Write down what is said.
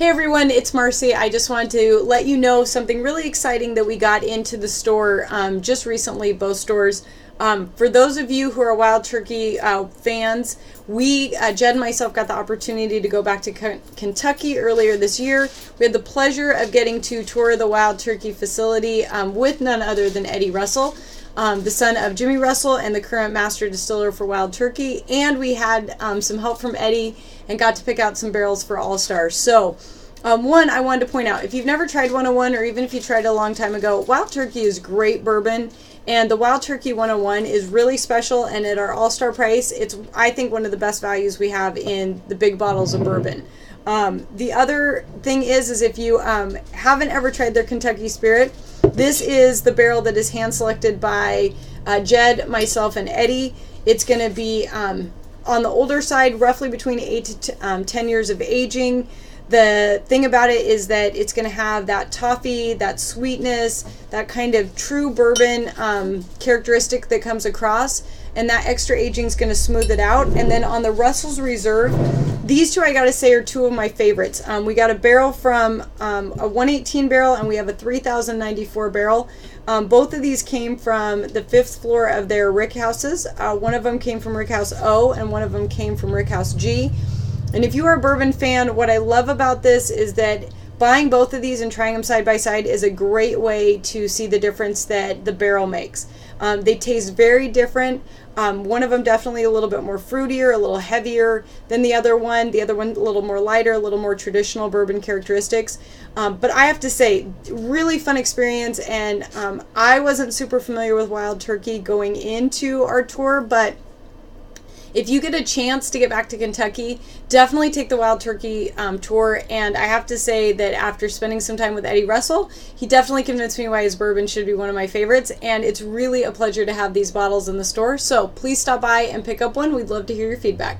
Hey everyone, it's Marci. I just wanted to let you know something really exciting that we got into the store just recently, both stores. For those of you who are Wild Turkey fans, Jed and myself got the opportunity to go back to Kentucky earlier this year. We had the pleasure of getting to tour the Wild Turkey facility with none other than Eddie Russell, the son of Jimmy Russell and the current master distiller for Wild Turkey. And we had some help from Eddie and got to pick out some barrels for All Stars. So, one, I wanted to point out, if you've never tried 101, or even if you tried it a long time ago, Wild Turkey is great bourbon. And the Wild Turkey 101 is really special, and at our all-star price, it's, I think, one of the best values we have in the big bottles of bourbon. The other thing is if you haven't ever tried their Kentucky Spirit, this is the barrel that is hand-selected by Jed, myself, and Eddie. It's going to be on the older side, roughly between 8 to 10 years of aging. The thing about it is that it's going to have that toffee, that sweetness, that kind of true bourbon characteristic that comes across, and that extra aging is going to smooth it out. And then on the Russell's Reserve, these two I got to say are two of my favorites. We got a barrel from a 118 barrel, and we have a 3094 barrel. Both of these came from the 5th floor of their rick houses. One of them came from Rick House O, and one of them came from Rick House G. And if you are a bourbon fan, what I love about this is that buying both of these and trying them side by side is a great way to see the difference that the barrel makes. They taste very different. One of them definitely a little bit more fruitier, a little heavier than the other one. The other one a little more lighter, a little more traditional bourbon characteristics. But I have to say, really fun experience. And I wasn't super familiar with Wild Turkey going into our tour, but if you get a chance to get back to Kentucky, definitely take the Wild Turkey tour. And I have to say that after spending some time with Eddie Russell, he definitely convinced me why his bourbon should be one of my favorites. And it's really a pleasure to have these bottles in the store. So please stop by and pick up one. We'd love to hear your feedback.